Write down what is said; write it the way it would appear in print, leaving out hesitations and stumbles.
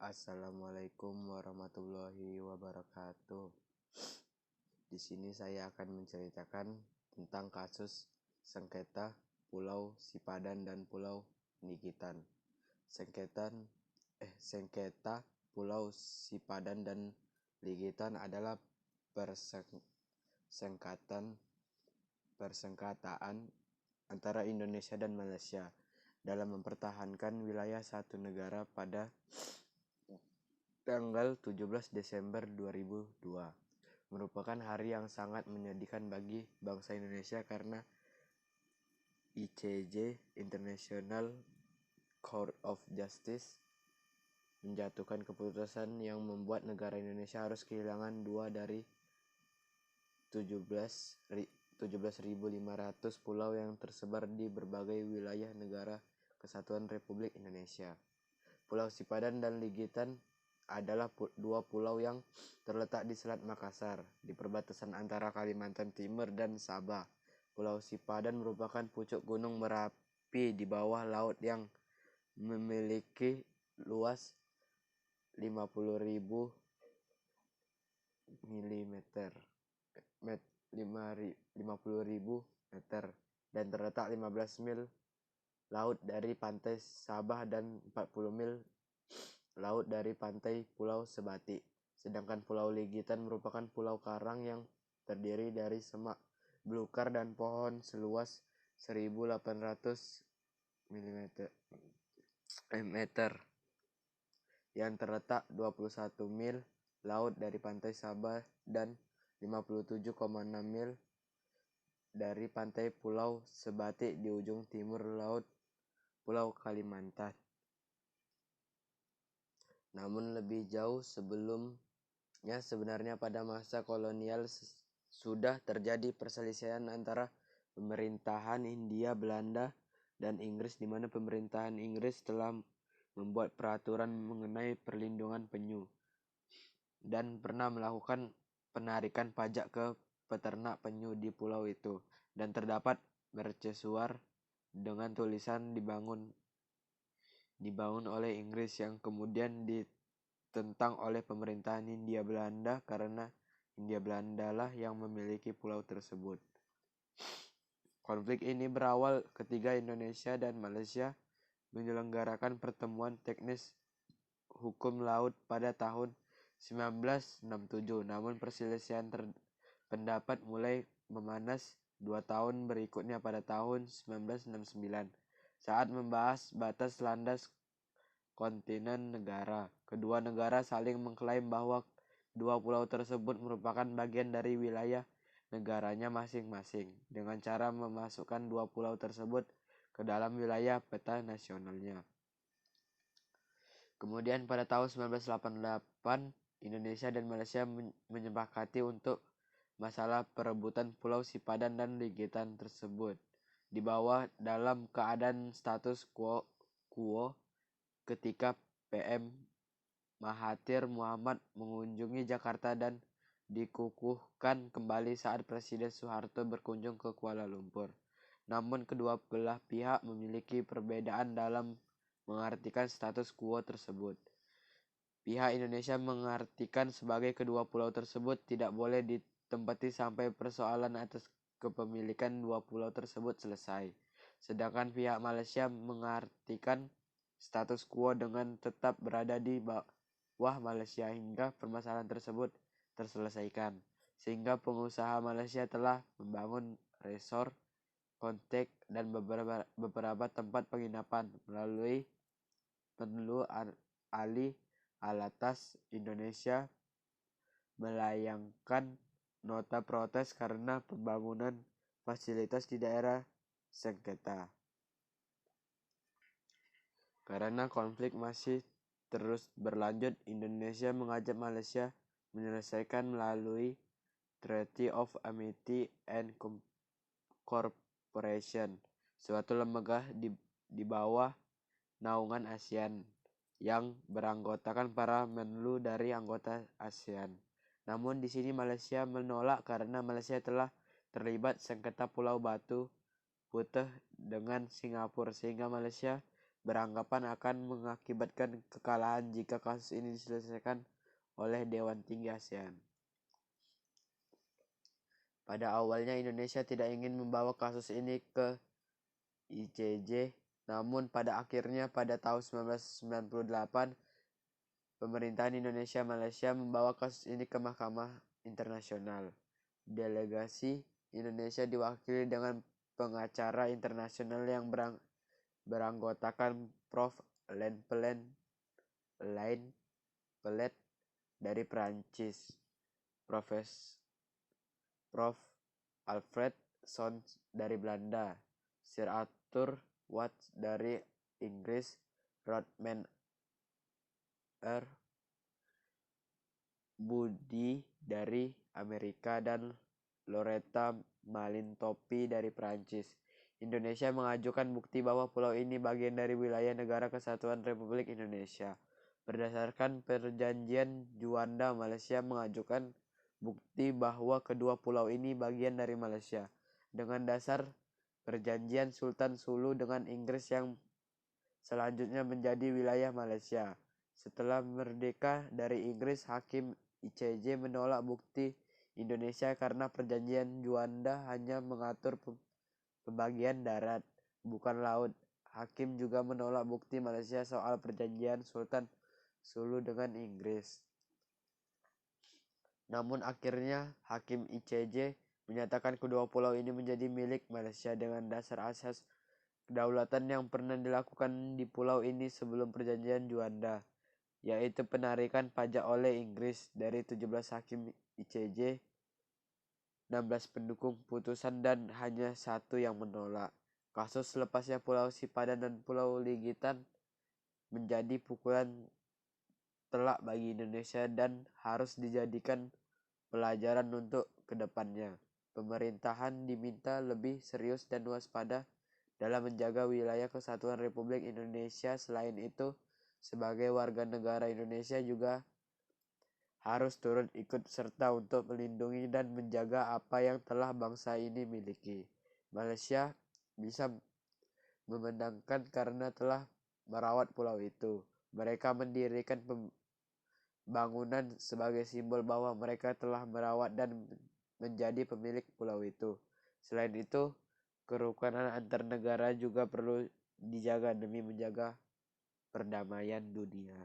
Assalamualaikum warahmatullahi wabarakatuh. Di sini saya akan menceritakan tentang kasus sengketa Pulau Sipadan dan Pulau Nigitan. Sengketa Pulau Sipadan dan Ligitan adalah persengketaan antara Indonesia dan Malaysia dalam mempertahankan wilayah satu negara pada tanggal 17 Desember 2002. Merupakan hari yang sangat menyedihkan bagi bangsa Indonesia karena ICJ (International Court of Justice) menjatuhkan keputusan yang membuat negara Indonesia harus kehilangan 2 dari 17.500 pulau yang tersebar di berbagai wilayah negara Kesatuan Republik Indonesia. Pulau Sipadan dan Ligitan adalah dua pulau yang terletak di Selat Makassar, di perbatasan antara Kalimantan Timur dan Sabah. Pulau Sipadan merupakan pucuk gunung Merapi di bawah laut yang memiliki luas 50.000 meter dan terletak 15 mil laut dari pantai Sabah dan 40 mil laut dari pantai Pulau Sebatik. Sedangkan Pulau Ligitan merupakan pulau karang yang terdiri dari semak belukar dan pohon seluas 1.800 meter yang terletak 21 mil laut dari pantai Sabah dan 57,6 mil dari pantai Pulau Sebatik di ujung timur laut Pulau Kalimantan. Namun lebih jauh sebelumnya, sebenarnya pada masa kolonial sudah terjadi perselisihan antara pemerintahan Hindia Belanda dan Inggris, di mana pemerintahan Inggris telah membuat peraturan mengenai perlindungan penyu dan pernah melakukan penarikan pajak ke peternak penyu di pulau itu, dan terdapat mercusuar dengan tulisan dibangun oleh Inggris yang kemudian ditentang oleh pemerintahan Hindia Belanda karena Hindia Belanda lah yang memiliki pulau tersebut. Konflik ini berawal ketika Indonesia dan Malaysia menyelenggarakan pertemuan teknis hukum laut pada tahun 1967. Namun perselisihan pendapat mulai memanas 2 tahun berikutnya pada tahun 1969 saat membahas batas landas kontinen negara. Kedua negara saling mengklaim bahwa dua pulau tersebut merupakan bagian dari wilayah negaranya masing-masing dengan cara memasukkan dua pulau tersebut ke dalam wilayah peta nasionalnya. Kemudian pada tahun 1988, Indonesia dan Malaysia menyepakati untuk masalah perebutan Pulau Sipadan dan Ligitan tersebut dibawa dalam keadaan status quo ketika PM Mahathir Muhammad mengunjungi Jakarta dan dikukuhkan kembali saat Presiden Soeharto berkunjung ke Kuala Lumpur. Namun kedua belah pihak memiliki perbedaan dalam mengartikan status quo tersebut. Pihak Indonesia mengartikan sebagai kedua pulau tersebut tidak boleh ditempati sampai persoalan atas kepemilikan dua pulau tersebut selesai. Sedangkan pihak Malaysia mengartikan status quo dengan tetap berada di bawah Malaysia hingga permasalahan tersebut terselesaikan. Sehingga pengusaha Malaysia telah membangun resort, kontek, dan beberapa tempat penginapan melalui Menlu Ali Alatas Indonesia melayangkan nota protes karena pembangunan fasilitas di daerah sengketa. Karena konflik masih terus berlanjut, Indonesia mengajak Malaysia menyelesaikan melalui Treaty of Amity and Cooperation, suatu lembaga di bawah naungan ASEAN yang beranggotakan para menlu dari anggota ASEAN. Namun di sini Malaysia menolak karena Malaysia telah terlibat sengketa Pulau Batu Putih dengan Singapura, sehingga Malaysia beranggapan akan mengakibatkan kekalahan jika kasus ini diselesaikan oleh Dewan Tinggi ASEAN. Pada awalnya Indonesia tidak ingin membawa kasus ini ke ICJ, namun pada akhirnya pada tahun 1998 pemerintahan Indonesia Malaysia membawa kasus ini ke Mahkamah Internasional. Delegasi Indonesia diwakili dengan pengacara internasional yang beranggotakan Prof. Alain Pellet dari Prancis, Prof. Alfred Sons dari Belanda, Sir Arthur Watts dari Inggris, Rodman R. Budi dari Amerika, dan Loretta Malintopi dari Prancis. Indonesia mengajukan bukti bahwa pulau ini bagian dari wilayah Negara Kesatuan Republik Indonesia. Berdasarkan perjanjian Juanda, Malaysia mengajukan bukti bahwa kedua pulau ini bagian dari Malaysia. Dengan dasar perjanjian Sultan Sulu dengan Inggris yang selanjutnya menjadi wilayah Malaysia. Setelah merdeka dari Inggris, Hakim ICJ menolak bukti Indonesia karena perjanjian Juanda hanya mengatur pembagian darat, bukan laut. Hakim juga menolak bukti Malaysia soal perjanjian Sultan Sulu dengan Inggris. Namun akhirnya Hakim ICJ menyatakan kedua pulau ini menjadi milik Malaysia dengan dasar asas kedaulatan yang pernah dilakukan di pulau ini sebelum perjanjian Juanda, yaitu penarikan pajak oleh Inggris. Dari 17 hakim ICJ, 16 pendukung putusan dan hanya 1 yang menolak. Kasus lepasnya Pulau Sipadan dan Pulau Ligitan menjadi pukulan telak bagi Indonesia dan harus dijadikan pelajaran untuk kedepannya. Pemerintahan diminta lebih serius dan waspada dalam menjaga wilayah kesatuan Republik Indonesia. Selain itu, sebagai warga negara Indonesia juga harus turut ikut serta untuk melindungi dan menjaga apa yang telah bangsa ini miliki. Malaysia bisa memenangkan karena telah merawat pulau itu. Mereka mendirikan bangunan sebagai simbol bahwa mereka telah merawat dan menjadi pemilik pulau itu. Selain itu, kerukunan antar negara juga perlu dijaga demi menjaga perdamaian dunia.